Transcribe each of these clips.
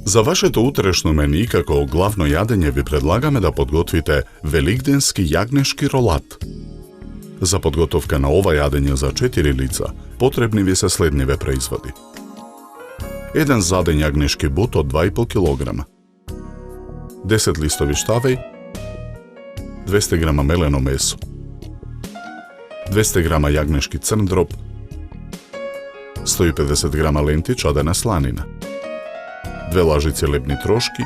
За вашето утрешно мени како главно јадење ви предлагаме да подготвите великденски јагнешки ролат. За подготовка на ова јадење за 4 лица потребни ви се следниве производи. 1 заден јагнешки бут од 2,5 кг, 10 листови штавеј, 200 г мелено месо, 200 г јагнешки црн дроб, 150 г ленти чадена сланина, 2 лажици лебни трошки,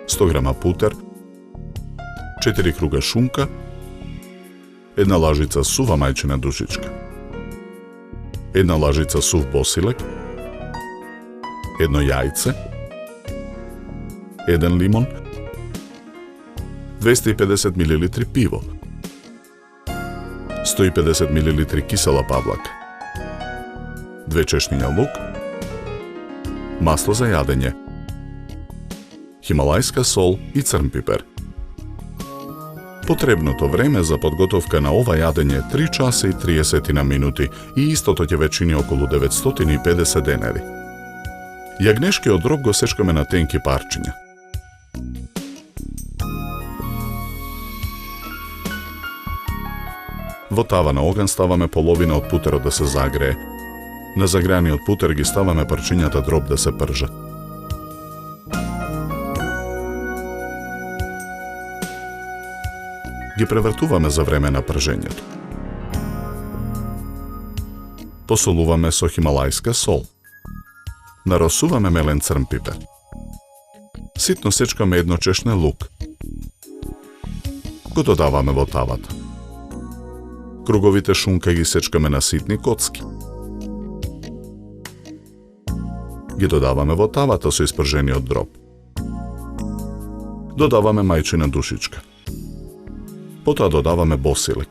100 г путер, 4 круга шунка, 1 лажица сува мајчина душичка, 1 лажица сув босилек, 1 јајце, 1 лимон, 250 мл пиво, 150 мл кисела павлака, 2 чешниња лук, масло за јадење, хималајска сол и црн пипер. Потребното време за подготовка на ова јадење е 3 часа и 30 минути и истото ќе ве чини околу 950 денари. Јагнешкиот дроб го сечкаме на тенки парчиња. Во тава на оган ставаме половина од путерот да се загрее. На загреаниот путер ги ставаме парчињата дроб да се пржат. Ги превртуваме за време на пржењето. Посолуваме со хималајска сол. Наросуваме мелен црн пипер. Ситно сечкаме 1 чешне лук. Го додаваме во тавата. Круговите шунка ги сечкаме на ситни коцки. Ги додаваме во тавата со испржениот дроб. Додаваме мајчина душичка. Потоа додаваме босилек.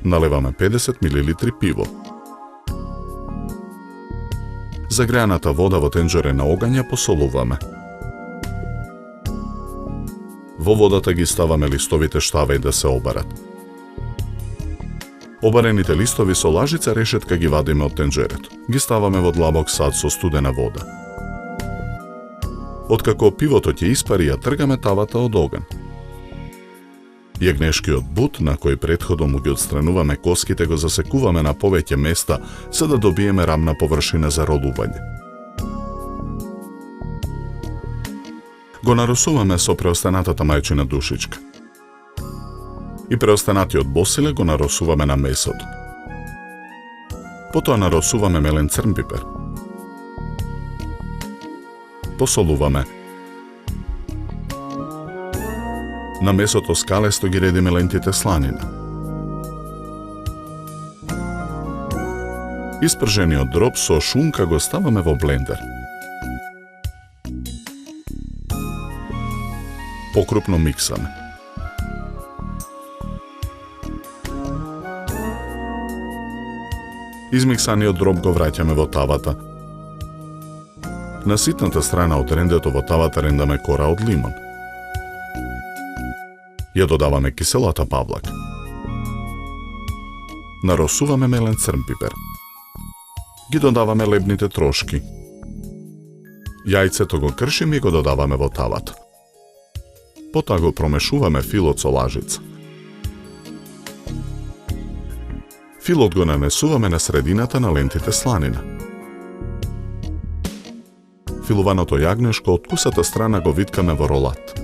Налеваме 50 мл пиво. Загреаната вода во тенџере на оган ја посолуваме. Во водата ги ставаме листовите штавеј да се обарат. Обарените листови со лажица решетка ги вадиме од тенџерето. Ги ставаме во длабок сад со студена вода. Откако пивото ќе испари, ја тргаме тавата од оган. Јагнешкиот бут, на кој претходно му ги отстрануваме коските, го засекуваме на повеќе места, за да добиеме рамна површина за ролување. Го наросуваме со преостанатата мајчина душичка. И преостанатиот босилек го наросуваме на месото. Потоа наросуваме мелен црн пипер. Посолуваме. На месото скалесто ги редиме лентите сланина. Испржениот дроб со шунка го ставаме во блендер. Покрупно миксаме. Измиксаниот дроб го враќаме во тавата. На ситната страна од рендето во тавата рендаме кора од лимон. Ја додаваме киселата павлака. Наросуваме мелен црн пипер. Ги додаваме лебните трошки. Јајцето го кршиме и го додаваме во тавата. Потоа го промешуваме филот со лажица. Филот го нанесуваме на средината на лентите сланина. Филуваното јагнешко од кусата страна го виткаме во ролат.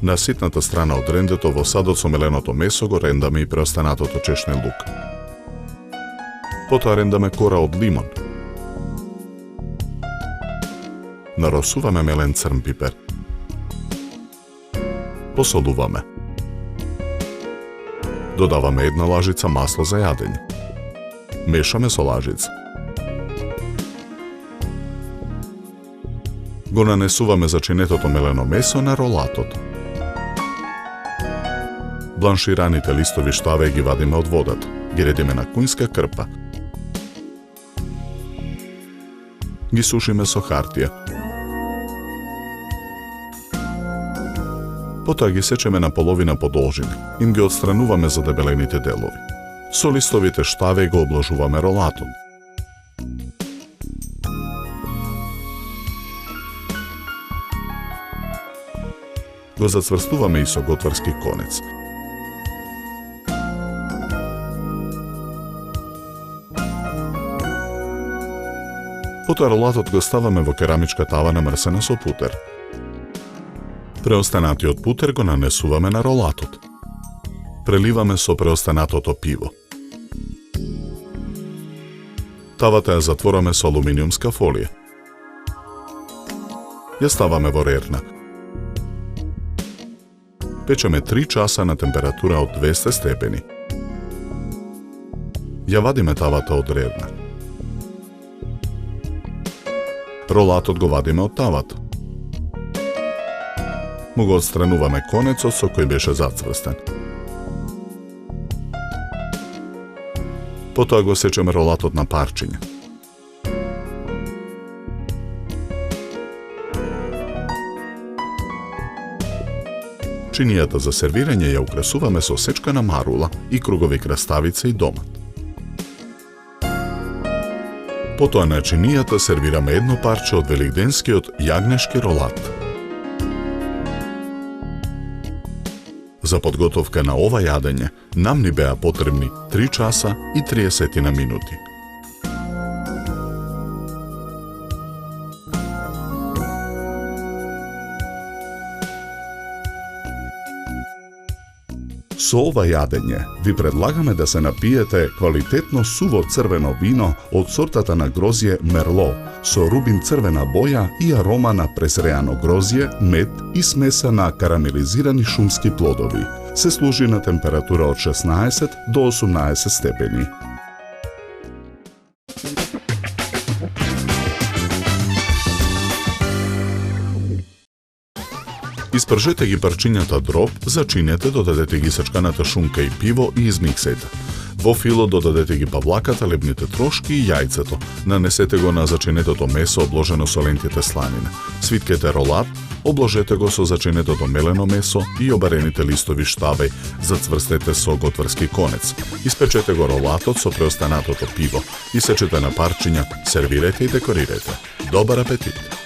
На ситната страна од рендето во садот со меленото месо го рендаме и преостанатото чешне лук. Потоа рендаме кора од лимон. Наросуваме мелен црн пипер. Посолуваме. Додаваме 1 лажица масло за јадење. Мешаме со лажица. Го нанесуваме зачинетото мелено месо на ролатот. Бланшираните листови штавеј ги вадиме од водата. Ги редиме на кујнска крпа. Ги сушиме со хартија. Потоа ги сечеме на половина по должина, им ги отстрануваме задебелените делови. Со листовите штаве го обложуваме ролатот. Го зацврстуваме и со готварски конец. Потоа ролатот го ставаме во керамичка тава намрсена со путер. Преостанатиот путер го нанесуваме на ролатот. Преливаме со преостанатото пиво. Тавата ја затвораме со алуминиумска фолија. Ја ставаме во рерна. Печеме 3 часа на температура од 200 степени. Ја вадиме тавата од рерна. Ролатот го вадиме од тавата. Му го отстрануваме конецот со кој беше зацврстен. Потоа го сечеме ролатот на парчиња. Чинијата за сервирање ја украсуваме со сечкана марула и кругови краставица и домат. Потоа на чинијата сервираме едно парче од великденскиот јагнешки ролат. За подготовка на ова јадење нам ни беа потребни 3 часа и 30 минути. Со ова јадење ви предлагаме да се напиете квалитетно суво црвено вино од сортата на грозје Мерло со рубин црвена боја и арома на презреано грозје, мед и смеса на карамелизирани шумски плодови. Се служи на температура од 16 до 18 степени. Испржете ги парчињата дроб, зачинете, додадете ги сечканата шунка и пиво и измиксете. Во фило додадете ги павлаката, лебните трошки и јајцето. Нанесете го на зачинетото месо обложено со лентите сланина. Свиткете ролат, обложете го со зачинетото мелено месо и обарените листови штавеј, зацврстете со готварски конец. Испечете го ролатот со преостанатото пиво. Исечете на парчиња, сервирете и декорирете. Добар апетит!